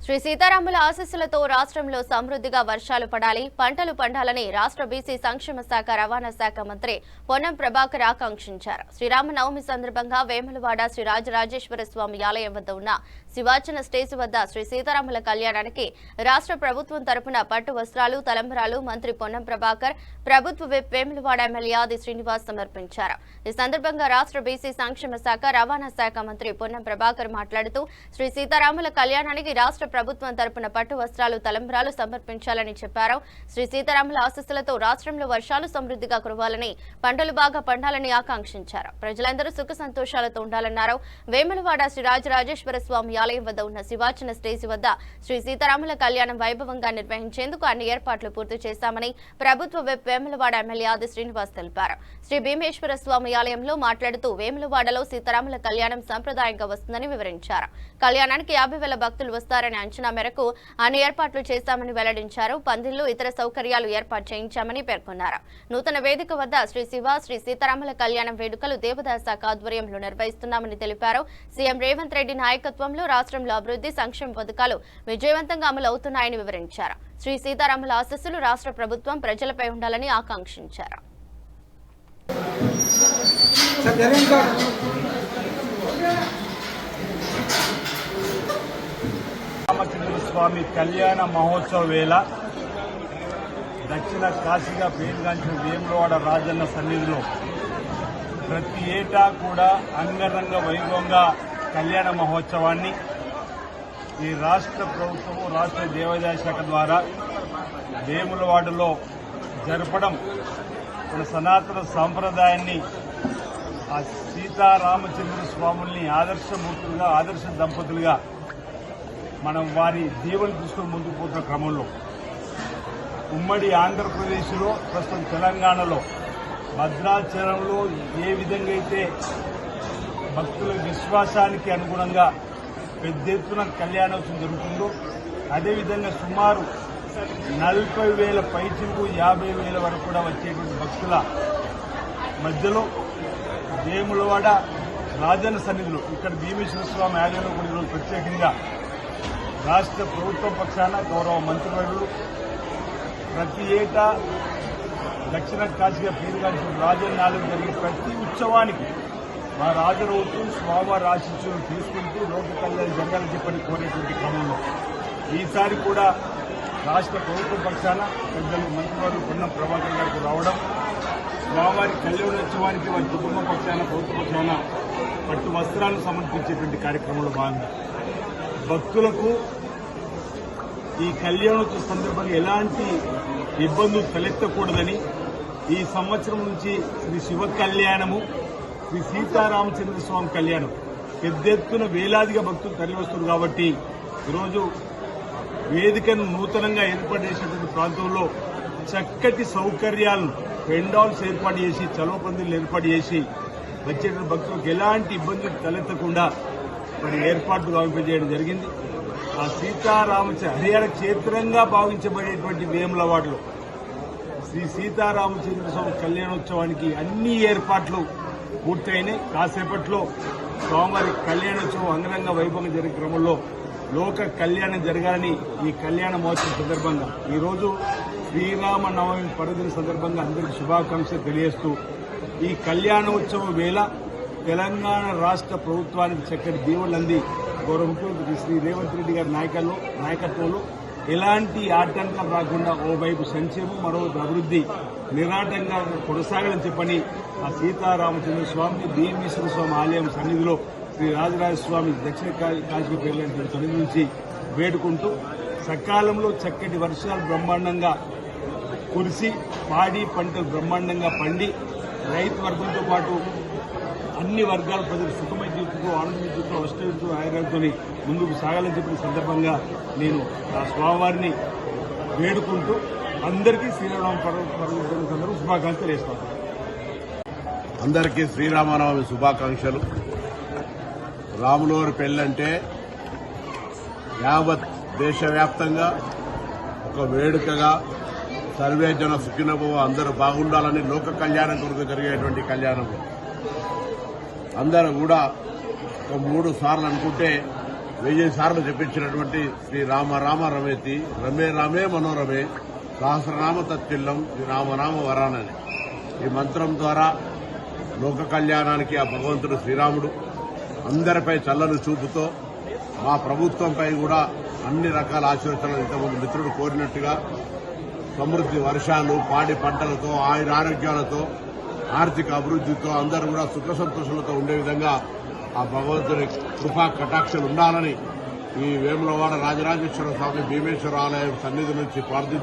శ్రీ సీతారాముల ఆశీస్సులతో రాష్ట్రంలో సమృద్ధిగా వర్షాలు పడాలి, పంటలు పండాలని రాష్ట్ర బీసీ సంక్షేమ శాఖ రవాణా శాఖ మంత్రి పొన్నం ప్రభాకర్ ఆకాంక్షించారు. శ్రీరామనవమి సందర్భంగా వేములవాడ శ్రీ రాజరాజేశ్వర స్వామి ఆలయం వద్ద ఉన్న శివార్చన స్టేజ్ వద్ద శ్రీ సీతారాముల కళ్యాణానికి రాష్ట్ర ప్రభుత్వం తరపున పట్టు వస్త్రాలు, తలంబరాలు మంత్రి పొన్నం ప్రభాకర్, ప్రభుత్వ విప్ వేములవాడ ఎమ్మెల్యే ఆది శ్రీనివాస్ సమర్పించారు. ఈ సందర్భంగా రాష్ట్ర బీసీ సంక్షేమ శాఖ రవాణా శాఖ మంత్రి పొన్నం ప్రభాకర్ మాట్లాడుతూ శ్రీ సీతారాముల కళ్యాణానికి రాష్ట్ర ప్రభుత్వం తరపున పట్టు వస్త్రాలు, తలంబరాలు సమర్పించాలని చెప్పారు. శ్రీ సీతారాముల ఆశీస్సులతో రాష్ట్రంలో వర్షాలు సమృద్ధిగా కురవాలని, పంటలు బాగా పండాలని ఆకాంక్షించారు. ప్రజలందరూ సుఖ సంతోషాలతో ఉండాలన్నారు. వేములవాడ శ్రీ రాజరాజేశ్వర స్వామి ఆలయం వద్ద ఉన్న శివార్చన స్టేజి వద్ద శ్రీ సీతారాముల కళ్యాణం వైభవంగా నిర్వహించేందుకు అన్ని ఏర్పాట్లు పూర్తి చేశామని ప్రభుత్వ విప్ వేములవాడ ఎమ్మెల్యే ఆది శ్రీనివాస్ తెలిపారు. శ్రీ భీమేశ్వర స్వామి ఆలయంలో మాట్లాడుతూ వేములవాడలో సీతారాముల కళ్యాణం సంప్రదాయంగా వస్తుందని వివరించారు. కళ్యాణానికి 50,000 భక్తులు వస్తారని అంచనా మేరకు అన్ని ఏర్పాట్లు చేశామని వెల్లడించారు. పందిళ్లు, ఇతర సౌకర్యాలు ఏర్పాటు చేయించామని పేర్కొన్నారు. నూతన వేదిక వద్ద శ్రీ సీతారాముల కళ్యాణం వేడుకలు దేవాదాయ శాఖ ఆధ్వర్యంలో నిర్వహిస్తున్నామని తెలిపారు. సీఎం రేవంత్ రెడ్డి నాయకత్వంలో రాష్ట్రంలో అభివృద్ధి, సంక్షేమ పథకాలు విజయవంతంగా అమలు అవుతున్నాయని వివరించారు. శ్రీ సీతారాముల ఆశీస్సులు రాష్ట్ర ప్రభుత్వం ప్రజలపై ఉండాలని ఆకాంక్షించారు. రామచంద్ర స్వామి కళ్యాణ మహోత్సవ వేళ దక్షిణ కాశీగా పేరుగాంచిన వేములవాడ రాజన్న సన్నిధిలో ప్రతి ఏటా కూడా అంగరంగ వైభవంగా కళ్యాణ మహోత్సవాన్ని ఈ రాష్ట్ర ప్రభుత్వము, రాష్ట్ర దేవాదాయ శాఖ ద్వారా వేములవాడలో జరపడం మన సనాతన సాంప్రదాయాన్ని, ఆ సీతారామచంద్ర స్వాముల్ని ఆదర్శమూర్తులుగా, ఆదర్శ దంపతులుగా మనం వారి దీవెనలు తీసుకుని ముందుకు పోతున్న క్రమంలో ఉమ్మడి ఆంధ్రప్రదేశ్లో, ప్రస్తుతం తెలంగాణలో భద్రాచలంలో ఏ విధంగా అయితే భక్తుల విశ్వాసానికి అనుగుణంగా పెద్ద ఎత్తున కళ్యాణోత్సవం జరుగుతుందో అదేవిధంగా సుమారు 40,000 పైచిలకు 50,000 వరకు కూడా వచ్చేటువంటి భక్తుల మధ్యలో వేములవాడ రాజన్న సన్నిధిలో ఇక్కడ భీమేశ్వర స్వామి ఆలయంలో కూడా ఈరోజు ప్రత్యేకంగా రాష్ట్ర ప్రభుత్వం పక్షాన గౌరవ మంత్రివర్యులు ప్రతి ఏటా దక్షిణ కాశీగా పేరుగాంచిన రాజన్న ఆలయం జరిగే ప్రతి ఉత్సవానికి మా రాజరోజు స్వామివారి ఆశీస్సులు తీసుకుంటూ లోక కళ్యాణం జరగాలని చెప్పని కోరేటువంటి క్రమంలో ఈసారి కూడా రాష్ట్ర ప్రభుత్వం పక్షాన పెద్దలు మంత్రివర్యులు పొన్నం ప్రభాకర్ గారికి రావడం, స్వామివారి కళ్యాణోత్సవానికి వారి కుటుంబ పక్షాన, ప్రభుత్వ పక్షాన పట్టు వస్త్రాలను సమర్పించేటువంటి కార్యక్రమంలో భాగంగా భక్తులకు ఈ కళ్యాణోత్సవ సందర్భంగా ఎలాంటి ఇబ్బందులు తలెత్తకూడదని ఈ సంవత్సరం నుంచి శ్రీ శివ కళ్యాణము, శ్రీ సీతారామచంద్ర స్వామి కళ్యాణం పెద్ద ఎత్తున వేలాదిగా భక్తులు తరలివస్తున్నారు. కాబట్టి ఈరోజు వేదికను నూతనంగా ఏర్పాటు చేసినటువంటి ప్రాంతంలో చక్కటి సౌకర్యాలను, పెండాల్స్ ఏర్పాటు చేసి, చలువ పందిళ్లు ఏర్పాటు చేసి వచ్చేటువంటి భక్తులకు ఎలాంటి ఇబ్బందులు తలెత్తకుండా మరి ఏర్పాట్లు గావింపజేయడం జరిగింది. ఆ హరిహర క్షేత్రంగా భావించబడేటువంటి వేములవాడలో శ్రీ సీతారామచంద్ర స్వామి కళ్యాణోత్సవానికి అన్ని ఏర్పాట్లు పూర్తయినాయి. కాసేపట్లో స్వామివారి కళ్యాణోత్సవం అంగరంగ వైభవంగా జరిగే క్రమంలో లోక కళ్యాణం జరగాలని ఈ కళ్యాణ మహోత్సవం సందర్భంగా ఈరోజు శ్రీరామనవమి పర్వదిన సందర్భంగా అందరికీ శుభాకాంక్షలు తెలియజేస్తూ ఈ కళ్యాణోత్సవం వేళ తెలంగాణ రాష్ట్ర ప్రభుత్వానికి చక్కటి దీవెనలు అంది గౌరవ ముఖ్యమంత్రి శ్రీ రేవంత్ రెడ్డి గారి నాయకత్వంలో ఎలాంటి ఆటంకాలు రాకుండా ఓవైపు సంక్షేమం, మరోవైపు అభివృద్ధి నిరాటంగా కొనసాగాలని చెప్పని ఆ సీతారామచంద్ర స్వామిని భీమేశ్వర స్వామి ఆలయం సన్నిధిలో శ్రీ రాజరాజస్వామి దక్షిణ కాశీ పేర్లంటి సన్నిధి నుంచి వేడుకుంటూ సకాలంలో చక్కటి వర్షాలు బ్రహ్మాండంగా కురిసి పాడి పంటలు బ్రహ్మాండంగా పండి రైతు వర్గంతో పాటు అన్ని వర్గాల ప్రజలు సుఖమయ జీవితంతో, ఆనంద జీవితంతో, అష్టవితో, ఆయుర్వేదంతో ముందుకు సాగాలని చెప్పిన సందర్భంగా నేను ఆ స్వామివారిని వేడుకుంటూ అందరికీ శ్రీరామ పర్వదిన సందర్భంగా శుభాకాంక్షలు వేస్తాను. అందరికీ శ్రీరామనవమి శుభాకాంక్షలు. రాములవారి పెళ్ళంటే యావత్ దేశవ్యాప్తంగా ఒక వేడుకగా సర్వేజన సుఖినభవ అందరూ బాగుండాలని లోక కళ్యాణం కొరకు జరిగేటువంటి కళ్యాణంలో అందరూ కూడా ఒక 3 సార్లు అనుకుంటే 1000 సార్లు చెప్పించినటువంటి శ్రీ రామ రామ రమేతి రమే రామే మనోరమే సహస్రనామ తత్తిల్లం శ్రీ రామనామ వరానని ఈ మంత్రం ద్వారా లోక కళ్యాణానికి ఆ భగవంతుడు శ్రీరాముడు అందరిపై చల్లని చూపుతో మా ప్రభుత్వంపై కూడా అన్ని రకాల ఆశీర్వచనాలు ఇంతకుముందు మిత్రుడు కోరినట్టుగా సమృద్ధి వర్షాలు పాడి పంటలతో ఆయురారోగ్యాలతో ఆర్థిక అభివృద్ధితో అందరూ కూడా సుఖ సంతోషాలతో ఉండే విధంగా ఆ భగవంతుని కృపా కటాక్షలు ఉండాలని ఈ వేములవాడ రాజరాజేశ్వర స్వామి భీమేశ్వర ఆలయం సన్నిధి నుంచి ప్రార్థించారు.